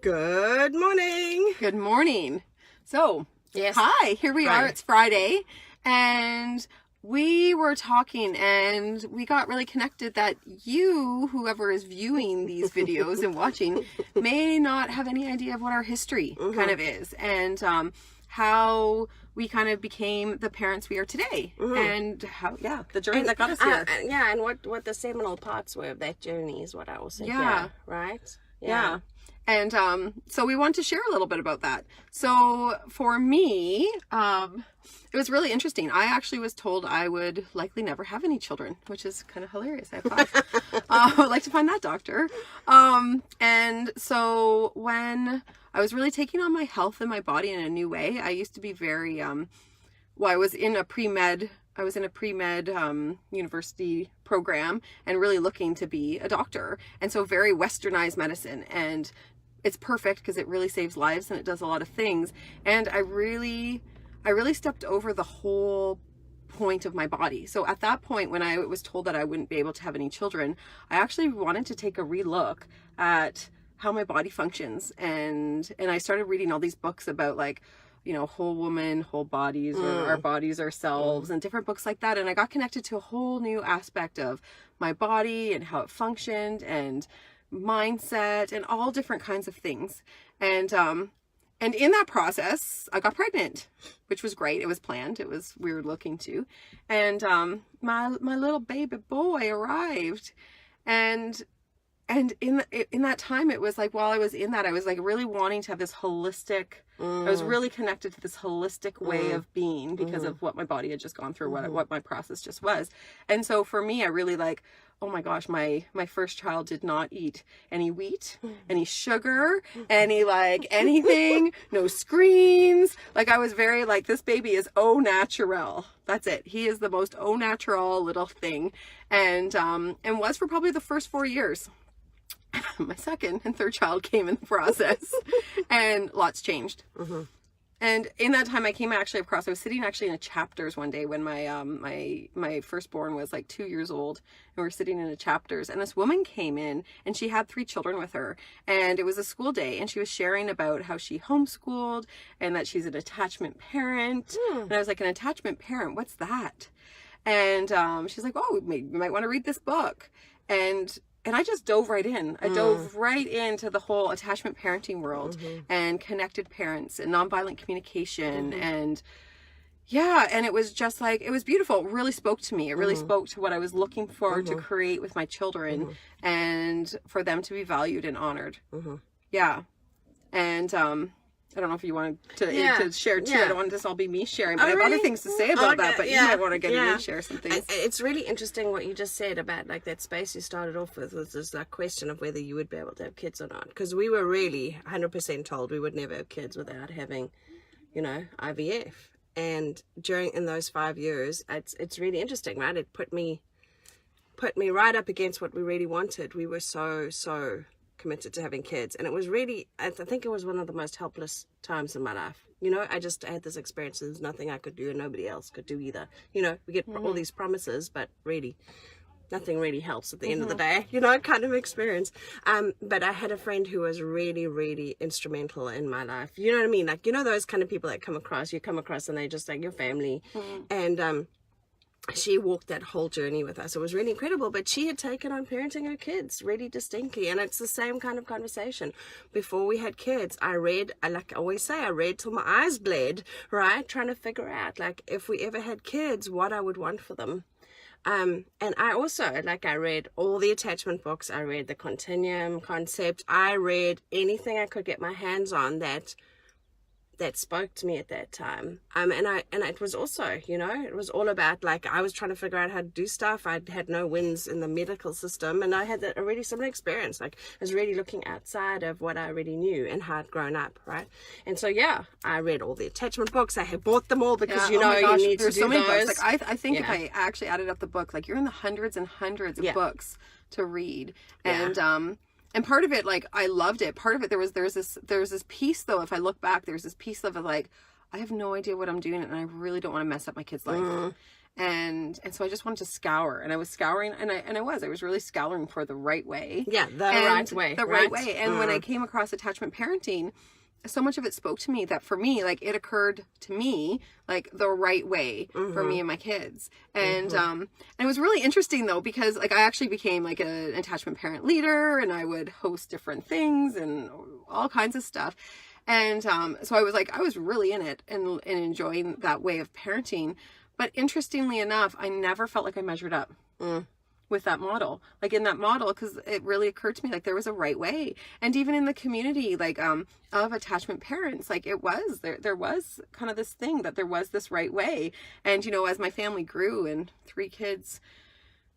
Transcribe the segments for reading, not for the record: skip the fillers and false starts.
Good morning. Good morning. So, Yes. Hi, here we Hi. are. It's Friday, and we were talking, and we got really connected that you, whoever is viewing these videos and watching, may not have any idea of what our history kind of is, and how we kind of became the parents we are today, and how, the journey that got us here. And what the seminal parts were of that journey is what I will say. Yeah. Right? Yeah. And so we want to share a little bit about that. So for me, it was really interesting. I actually was told I would likely never have any children, which is kind of hilarious. I thought I would like to find that doctor. And so when I was really taking on my health and my body in a new way, I used to be very, I was in a pre-med university program and really looking to be a doctor. And so very westernized medicine, and it's perfect because it really saves lives and it does a lot of things. And I really stepped over the whole point of my body. So at that point, when I was told that I wouldn't be able to have any children, I actually wanted to take a relook at how my body functions. And I started reading all these books about, like, you know, whole woman, whole bodies, or our bodies ourselves, and different books like that. And I got connected to a whole new aspect of my body and how it functioned, and mindset, and all different kinds of things. And in that process, I got pregnant, which was great. It was planned. It was, we were looking to. And my little baby boy arrived. And in that time, it was like, while I was in that, I was like really wanting to have this holistic, I was really connected to this holistic way of being because of what my body had just gone through, what my process just was. And so for me, I really like, oh my gosh, my first child did not eat any wheat, any sugar, any like anything, no screens. Like, I was very like, this baby is au naturel. That's it. He is the most au naturel little thing. And was for probably the first 4 years. My second and third child came in the process, and lots changed. And in that time, I came actually across, I was sitting actually in a chapters one day when my firstborn was like 2 years old, and we were sitting in a chapters, and this woman came in, and she had 3 children with her, and it was a school day, and she was sharing about how she homeschooled and that she's an attachment parent. And I was like, an attachment parent, what's that? And she's like, oh, you might want to read this book. And I just dove right in. I dove right into the whole attachment parenting world, and connected parents and nonviolent communication. And and it was just like, it was beautiful. It really spoke to me. It really spoke to what I was looking for to create with my children, and for them to be valued and honored. Yeah. And I don't know if you wanted to share too. I don't want this all be me sharing, but I have other things to say about that, but you might want to get in and share some things. It's really interesting what you just said about, like, that space you started off with was this like question of whether you would be able to have kids or not, because we were really 100% told we would never have kids without having, you know, IVF. And in those 5 years, it's really interesting, right? It put me right up against what we really wanted. We were so committed to having kids, and it was really, I think it was one of the most helpless times in my life. You know, I had this experience. There's nothing I could do and nobody else could do either. You know, we get all these promises, but really nothing really helps at the end of the day, you know, kind of experience. But I had a friend who was really, really instrumental in my life. You know what I mean? Like, you know, those kind of people that you come across and they're just like your family. And she walked that whole journey with us. It was really incredible, but she had taken on parenting her kids really distinctly. And it's the same kind of conversation. Before we had kids, I read, like I always say, I read till my eyes bled, right? Trying to figure out, like, if we ever had kids, what I would want for them. And I also, like, I read all the attachment books. I read the continuum concept. I read anything I could get my hands on that spoke to me at that time. And it was also, you know, it was all about, like, I was trying to figure out how to do stuff. I had no wins in the medical system, and I had a really similar experience. Like, I was really looking outside of what I already knew and how I'd grown up, right? And so, yeah, I read all the attachment books. I had bought them all because, you know, you need to do so many those. books. Like, I think if I actually added up the book, like, you're in the hundreds and hundreds of books to read. And part of it, like, I loved it. Part of it, there was this piece, though, if I look back, there's this piece of it, like, I have no idea what I'm doing, and I really don't want to mess up my kid's life. And so I just wanted to scour, and I was scouring, and I was really scouring for the right way. Yeah, right way. The right way. And when I came across attachment parenting, so much of it spoke to me that for me, like, it occurred to me, like, the right way for me and my kids. And it was really interesting, though, because, like, I actually became, like, an attachment parent leader, and I would host different things and all kinds of stuff. And so I was really in it and enjoying that way of parenting. But interestingly enough, I never felt like I measured up. With that model, like, in that model, because it really occurred to me, like, there was a right way. And even in the community, like, of attachment parents, like, it was there was kind of this thing that there was this right way. And, you know, as my family grew and 3 kids,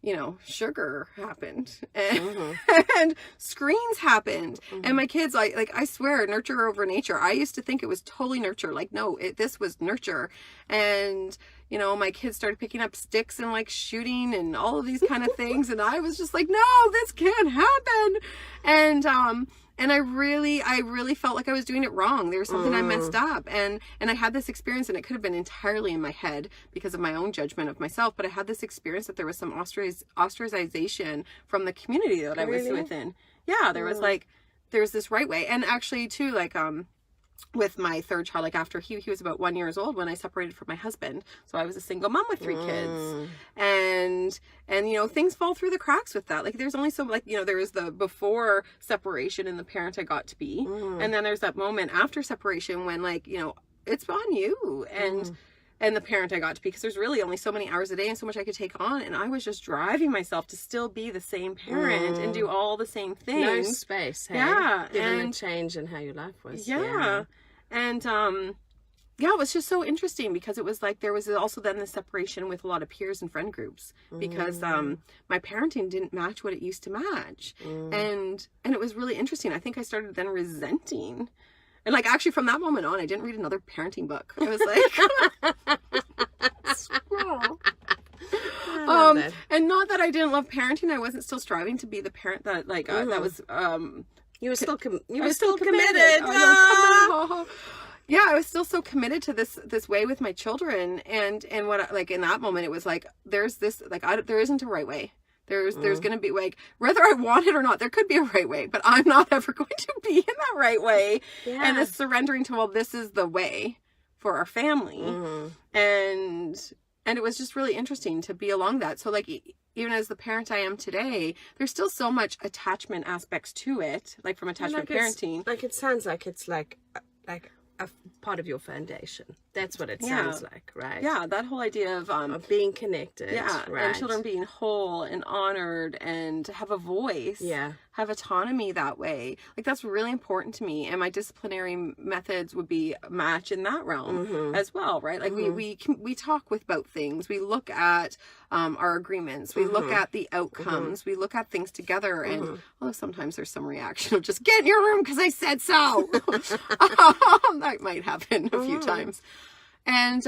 you know, sugar happened and, and screens happened, and my kids, like, I swear, nurture over nature. I used to think it was totally nurture. Like, no, this was nurture. And, you know, my kids started picking up sticks and, like, shooting and all of these kind of things. And I was just like, no, this can't happen. And I really felt like I was doing it wrong. There was something I messed up. And I had this experience, and it could have been entirely in my head because of my own judgment of myself. But I had this experience that there was some ostracization from the community that I was within. Yeah, there was this right way. And actually, too, like, with my third child, like, after he was about 1 year old when I separated from my husband. So I was a single mom with 3 kids. And you know, things fall through the cracks with that. Like, there's only so, like, you know, there was the before separation and the parent I got to be. And then there's that moment after separation when, like, you know, it's on you and the parent I got to be, because there's really only so many hours a day and so much I could take on. And I was just driving myself to still be the same parent and do all the same things. No space, hey? Yeah. Given the change in how your life was. Yeah. And, it was just so interesting because it was like, there was also then the separation with a lot of peers and friend groups because, my parenting didn't match what it used to match. And it was really interesting. I think I started then resenting. And, like, actually from that moment on, I didn't read another parenting book. I was like, and not that I didn't love parenting. I wasn't still striving to be the parent that, like, that was, you were still committed. Yeah, I was still so committed to this way with my children, and what, like, in that moment, it was like, there's this, like, there isn't a right way. There's going to be, like, whether I want it or not, there could be a right way, but I'm not ever going to be in that right way. Yeah. And this surrendering to, well, this is the way for our family. And it was just really interesting to be along that. So, like, even as the parent I am today, there's still so much attachment aspects to it, like, from attachment parenting. Like, it sounds like it's like a part of your foundation. That's what it sounds like, right? Yeah, that whole idea of being connected. Yeah, right. And children being whole and honored and have a voice. Yeah. Have autonomy that way. Like, that's really important to me. And my disciplinary methods would be match in that realm as well, right? Like, we talk about things. We look at our agreements. We look at the outcomes. We look at things together. And although sometimes there's some reaction of just get in your room because I said so. That might happen a few times. And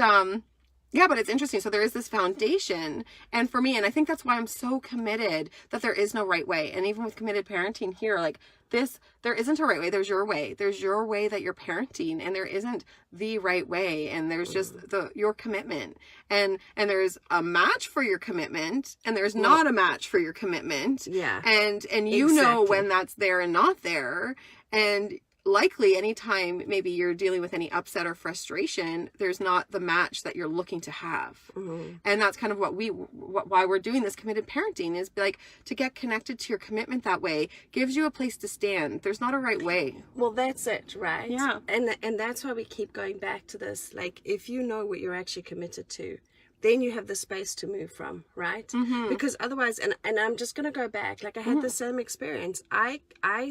yeah, but it's interesting. So there is this foundation, and for me, and I think that's why I'm so committed that there is no right way. And even with committed parenting here, like, this, there isn't a right way. There's your way. There's your way that you're parenting, and there isn't the right way. And there's just your commitment, and there's a match for your commitment, and there's not a match for your commitment. Yeah. And you know when that's there and not there, and likely anytime maybe you're dealing with any upset or frustration, there's not the match that you're looking to have. And that's kind of why we're doing this committed parenting, is like to get connected to your commitment that way gives you a place to stand. There's not a right way. Well, that's it, right? Yeah. And that's why we keep going back to this. Like, if you know what you're actually committed to, then you have the space to move from, right? Because otherwise, and I'm just going to go back, like I had the same experience. I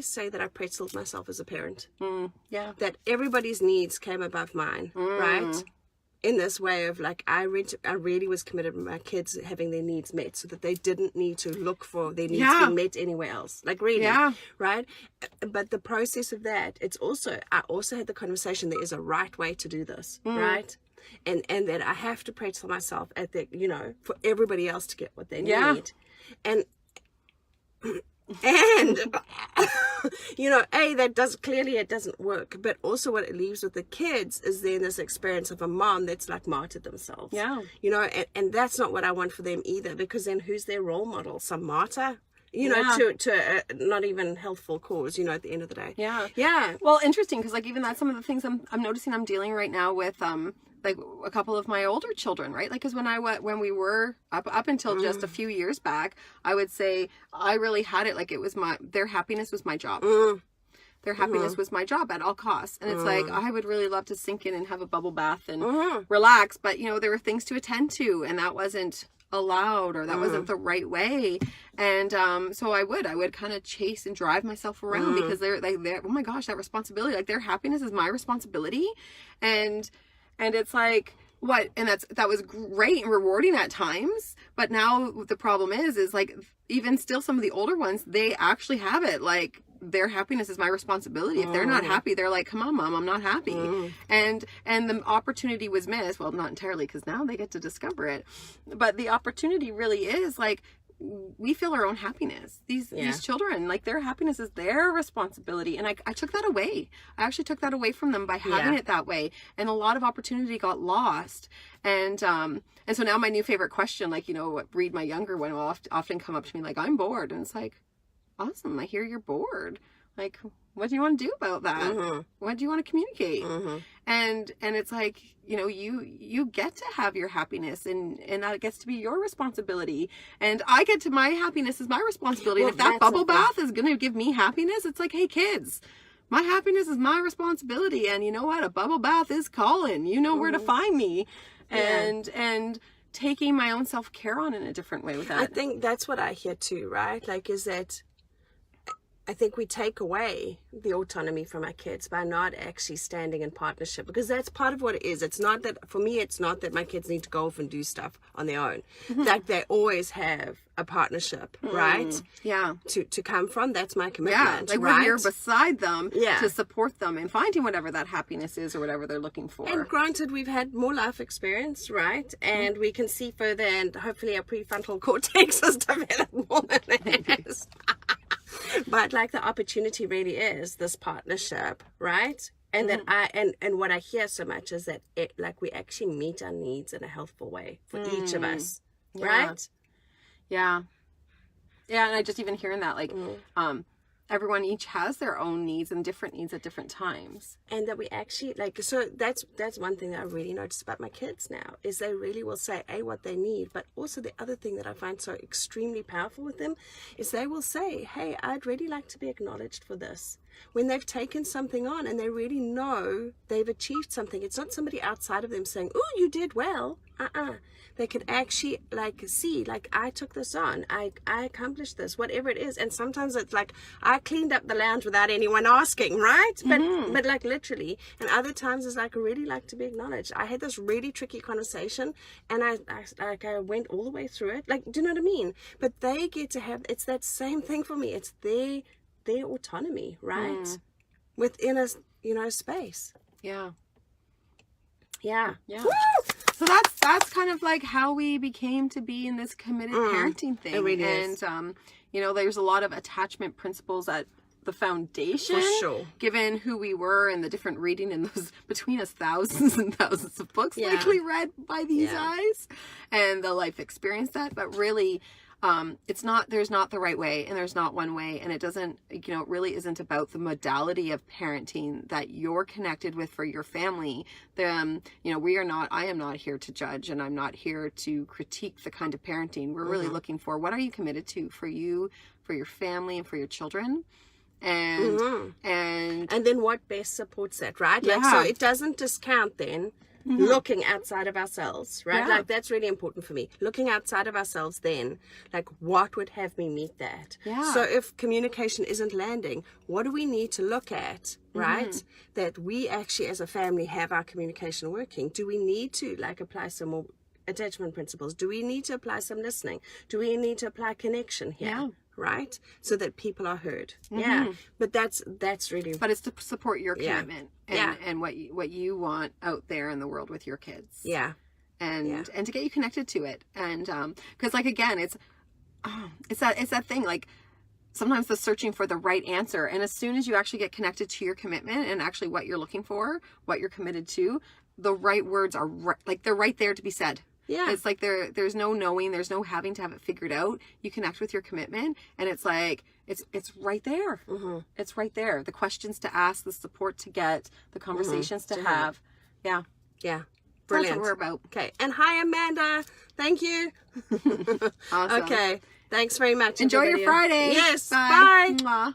say that I pretzeled myself as a parent. Yeah. That everybody's needs came above mine, right? In this way of like, I really was committed with my kids having their needs met, so that they didn't need to look for their needs being met anywhere else. Like, really, right? But the process of that, I also had the conversation, there is a right way to do this, right? And that I have to pretzel myself at that, you know, for everybody else to get what they need. And you know, it doesn't work, but also what it leaves with the kids is then this experience of a mom that's like martyred themselves, you know, and that's not what I want for them either, because then who's their role model? Some martyr, you know, to a not even healthful cause, you know, at the end of the day. Well, interesting, because like even that's some of the things I'm noticing I'm dealing right now with like a couple of my older children, right? Like, because when we were up until just a few years back, I would say I really had it like it was their happiness was my job. Their happiness was my job at all costs. And it's like, I would really love to sink in and have a bubble bath and relax. But, you know, there were things to attend to, and that wasn't allowed, or that wasn't the right way. And so I would kind of chase and drive myself around because they're oh my gosh, that responsibility, like their happiness is my responsibility. And it's like, what? And that was great and rewarding at times. But now the problem is like, even still some of the older ones, they actually have it like their happiness is my responsibility. If they're not happy, they're like, come on, Mom, I'm not happy. And the opportunity was missed. Well, not entirely, because now they get to discover it. But the opportunity really is like, we feel our own happiness. These children, like their happiness is their responsibility. And I took that away. I actually took that away from them by having it that way. And a lot of opportunity got lost. And so now my new favorite question, like, you know, Reed, my younger one, will often come up to me like, I'm bored. And it's like, awesome, I hear you're bored. Like, what do you want to do about that? What do you want to communicate? And it's like, you know, you get to have your happiness, and that gets to be your responsibility. And I get to, my happiness is my responsibility. Well, and if that bubble bath is going to give me happiness, it's like, hey kids, my happiness is my responsibility. And you know what? A bubble bath is calling. You know where to find me. And taking my own self-care on in a different way with that. I think that's what I hear too, right? Like, is that I think we take away the autonomy from our kids by not actually standing in partnership, because that's part of what it is. It's not that, for me, it's not that my kids need to go off and do stuff on their own. Like, they always have a partnership, right? Yeah. To come from. That's my commitment. Like, right? we're here beside them to support them in finding whatever that happiness is or whatever they're looking for. And granted, we've had more life experience, right? And we can see further, and hopefully our prefrontal cortex has developed more than theirs. But like, the opportunity really is this partnership, right? And that and what I hear so much is that like, we actually meet our needs in a healthful way for each of us, right? Yeah, and I just even hearing that, like, everyone each has their own needs and different needs at different times. And that we actually, like, so that's one thing that I really noticed about my kids now, is they really will say, what they need. But also the other thing that I find so extremely powerful with them is they will say, hey, I'd really like to be acknowledged for this. When they've taken something on and they really know they've achieved something. It's not somebody outside of them saying, oh, you did well. They could actually, like, see, like, I took this on, I accomplished this, whatever it is. And sometimes it's like, I cleaned up the lounge without anyone asking, right? But like, literally. And other times it's like, I really like to be acknowledged. I had this really tricky conversation, and I went all the way through it. Like, do you know what I mean? But they get to have, it's that same thing for me. It's their autonomy, right? Within a, you know, space. Yeah. Woo! So that's kind of like how we became to be in this committed parenting thing. It really is. And you know, there's a lot of attachment principles at the foundation, for sure, given who we were and the different reading and those between us thousands and thousands of books likely read by these eyes and the life experience that. But really, there's not the right way, and there's not one way, and it doesn't, it really isn't about the modality of parenting that you're connected with for your family. I am not here to judge, and I'm not here to critique the kind of parenting. We're really looking for, what are you committed to for you, for your family, and for your children? And then what best supports that, right? Like, so it doesn't discount then looking outside of ourselves, right? Like, that's really important for me. Looking outside of ourselves then, like, what would have me meet that? So if communication isn't landing, what do we need to look at, right? That we actually as a family have our communication working. Do we need to, like, apply some more attachment principles? Do we need to apply some listening? Do we need to apply connection here? Right, so that people are heard. But that's really, but it's to support your commitment and what you want out there in the world with your kids, and to get you connected to it. And because, like, again, it's that thing, like, sometimes the searching for the right answer, and as soon as you actually get connected to your commitment and actually what you're looking for, what you're committed to, the right words are like, they're right there to be said. It's like there's no knowing, there's no having to have it figured out. You connect with your commitment, and it's like it's right there. It's right there. The questions to ask, the support to get, the conversations to have. Brilliant. That's what we're about. Okay. And hi, Amanda. Thank you. Awesome. Okay. Thanks very much. Enjoy your Friday. Yes. Bye. Bye. Mwah.